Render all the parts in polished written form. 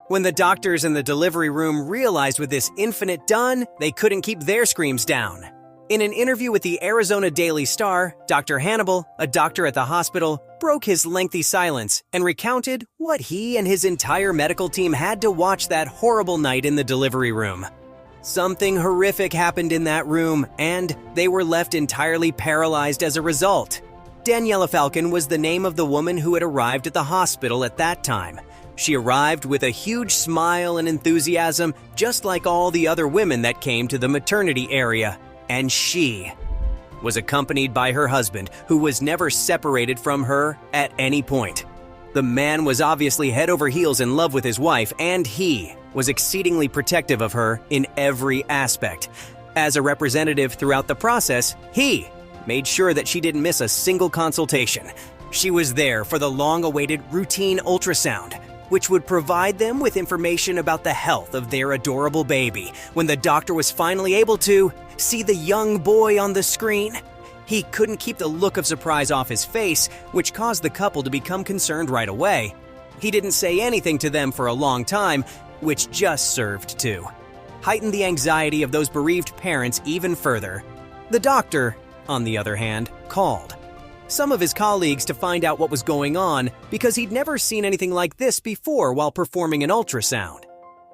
When the doctors in the delivery room realized with this infinite done, they couldn't keep their screams down. In an interview with the Arizona Daily Star, Dr. Hannibal, a doctor at the hospital, broke his lengthy silence and recounted what he and his entire medical team had to watch that horrible night in the delivery room. Something horrific happened in that room, and they were left entirely paralyzed as a result. Daniela Falcon was the name of the woman who had arrived at the hospital at that time. She arrived with a huge smile and enthusiasm, just like all the other women that came to the maternity area. And she was accompanied by her husband, who was never separated from her at any point. The man was obviously head over heels in love with his wife, and he was exceedingly protective of her in every aspect. As a representative throughout the process, he made sure that she didn't miss a single consultation. She was there for the long-awaited routine ultrasound, which would provide them with information about the health of their adorable baby. When the doctor was finally able to see the young boy on the screen, he couldn't keep the look of surprise off his face, which caused the couple to become concerned right away. He didn't say anything to them for a long time, which just served to heighten the anxiety of those bereaved parents even further. The doctor, on the other hand, called some of his colleagues to find out what was going on because he'd never seen anything like this before while performing an ultrasound.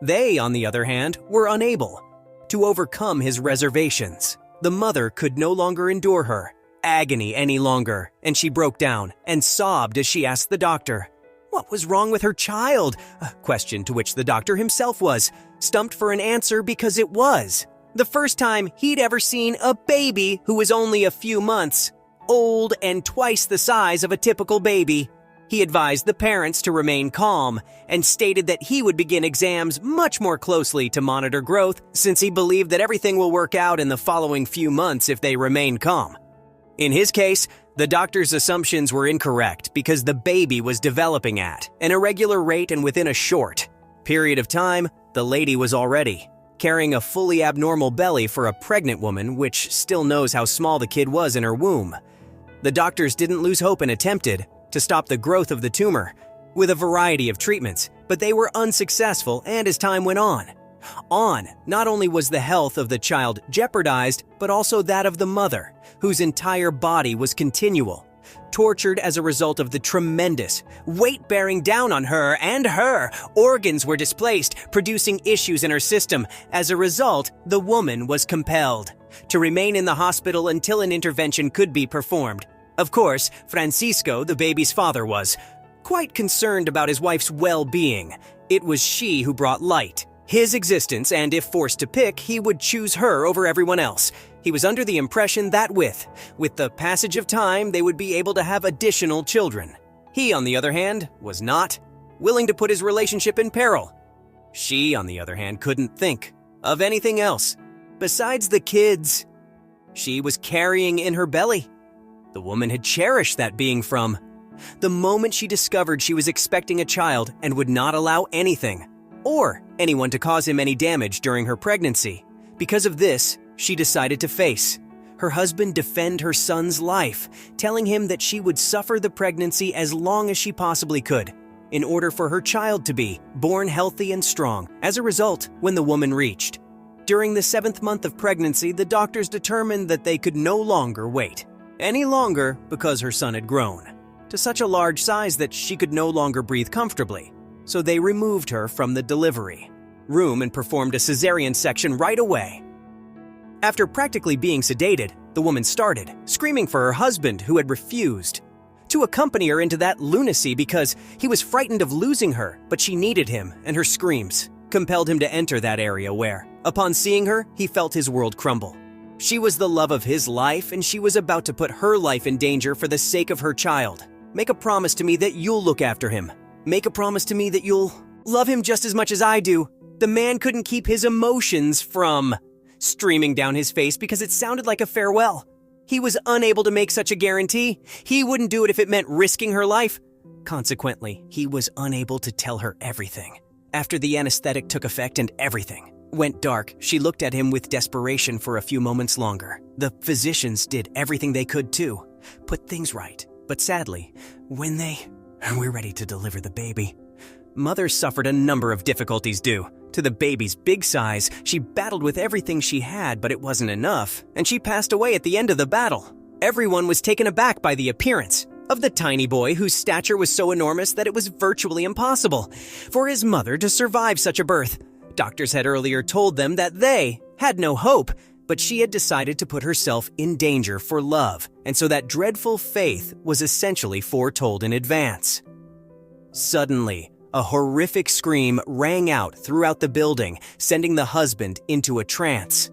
They, on the other hand, were unable to overcome his reservations. The mother could no longer endure her agony any longer, and she broke down and sobbed as she asked the doctor what was wrong with her child, a question to which the doctor himself was stumped for an answer because it was the first time he'd ever seen a baby who was only a few months old and twice the size of a typical baby. He advised the parents to remain calm and stated that he would begin exams much more closely to monitor growth, since he believed that everything will work out in the following few months if they remain calm. In his case, the doctor's assumptions were incorrect because the baby was developing at an irregular rate, and within a short period of time, the lady was already carrying a fully abnormal belly for a pregnant woman, which still knows how small the kid was in her womb. The doctors didn't lose hope and attempted to stop the growth of the tumor with a variety of treatments, but they were unsuccessful, and as time went on, not only was the health of the child jeopardized, but also that of the mother, whose entire body was tortured as a result of the tremendous weight bearing down on her, and her organs were displaced, producing issues in her system. As a result, the woman was compelled to remain in the hospital until an intervention could be performed. Of course, Francisco, the baby's father, was quite concerned about his wife's well-being. It was she who brought light his existence, and if forced to pick, he would choose her over everyone else. He was under the impression that with the passage of time, they would be able to have additional children. He, on the other hand, was not willing to put his relationship in peril. She, on the other hand, couldn't think of anything else besides the kids she was carrying in her belly. The woman had cherished that being from the moment she discovered she was expecting a child and would not allow anything or anyone to cause him any damage during her pregnancy. Because of this, she decided to face her husband, defend her son's life, telling him that she would suffer the pregnancy as long as she possibly could in order for her child to be born healthy and strong. As a result, when the woman reached during the 7th month of pregnancy, the doctors determined that they could no longer wait any longer because her son had grown to such a large size that she could no longer breathe comfortably. So they removed her from the delivery room and performed a cesarean section right away. After practically being sedated, the woman started screaming for her husband, who had refused to accompany her into that lunacy because he was frightened of losing her, but she needed him, and her screams compelled him to enter that area where, upon seeing her, he felt his world crumble. She was the love of his life, and she was about to put her life in danger for the sake of her child. Make a promise to me that you'll look after him. Make a promise to me that you'll love him just as much as I do. The man couldn't keep his emotions from streaming down his face because it sounded like a farewell. He was unable to make such a guarantee. He wouldn't do it if it meant risking her life. Consequently, he was unable to tell her everything. After the anesthetic took effect and everything went dark, she looked at him with desperation for a few moments longer. The physicians did everything they could to put things right. But sadly, when they were ready to deliver the baby, Mother suffered a number of difficulties due to the baby's big size. She battled with everything she had, but it wasn't enough, and she passed away at the end of the battle. Everyone was taken aback by the appearance of the tiny boy whose stature was so enormous that it was virtually impossible for his mother to survive such a birth. Doctors had earlier told them that they had no hope, but she had decided to put herself in danger for love, and so that dreadful fate was essentially foretold in advance. Suddenly, a horrific scream rang out throughout the building, sending the husband into a trance.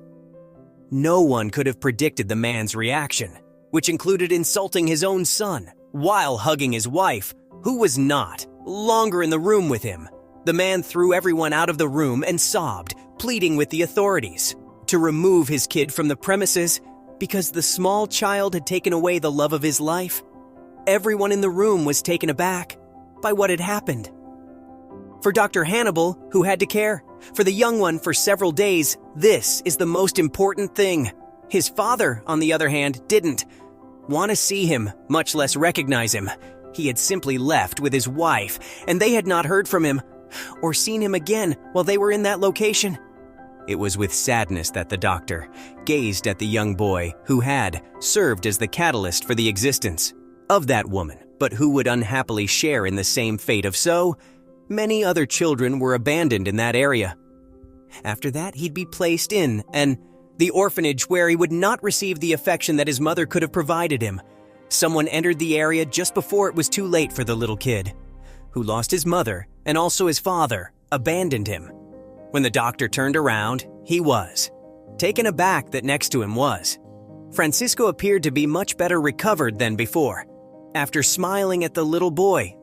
No one could have predicted the man's reaction, which included insulting his own son while hugging his wife, who was not longer in the room with him. The man threw everyone out of the room and sobbed, pleading with the authorities to remove his kid from the premises because the small child had taken away the love of his life. Everyone in the room was taken aback by what had happened. For Dr. Hannibal, who had to care for the young one for several days, this is the most important thing. His father, on the other hand, didn't want to see him, much less recognize him. He had simply left with his wife, and they had not heard from him or seen him again while they were in that location. It was with sadness that the doctor gazed at the young boy who had served as the catalyst for the existence of that woman, but who would unhappily share in the same fate of so many other children were abandoned in that area. After that, he'd be placed in the orphanage where he would not receive the affection that his mother could have provided him. Someone entered the area just before it was too late for the little kid, who lost his mother and also his father, abandoned him. When the doctor turned around, he was taken aback that next to him was. Francisco appeared to be much better recovered than before. After smiling at the little boy,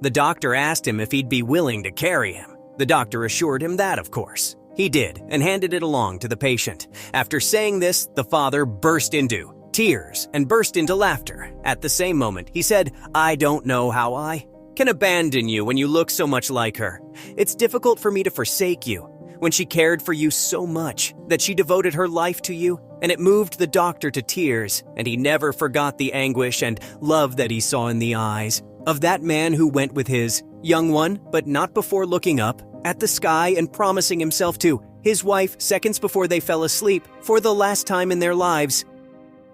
the doctor asked him if he'd be willing to carry him. The doctor assured him that, of course. He did, and handed it along to the patient. After saying this, the father burst into tears and burst into laughter. At the same moment, he said, "I don't know how I can abandon you when you look so much like her. It's difficult for me to forsake you when she cared for you so much that she devoted her life to you," and it moved the doctor to tears, and he never forgot the anguish and love that he saw in the eyes of that man who went with his young one, but not before looking up at the sky and promising himself to his wife seconds before they fell asleep for the last time in their lives.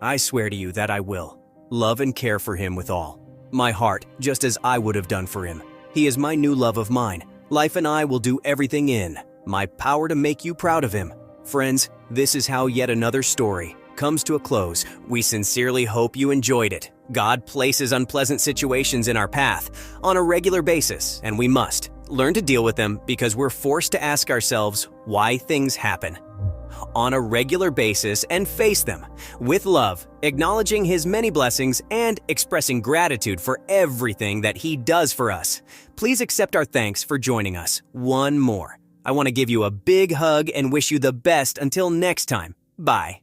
"I swear to you that I will love and care for him with all my heart, just as I would have done for him. He is my new love of mine. Life and I will do everything in my power to make you proud of him." Friends, this is how yet another story comes to a close. We sincerely hope you enjoyed it. God places unpleasant situations in our path on a regular basis, and we must learn to deal with them because we're forced to ask ourselves why things happen on a regular basis and face them with love, acknowledging His many blessings and expressing gratitude for everything that He does for us. Please accept our thanks for joining us. One more. I want to give you a big hug and wish you the best until next time. Bye.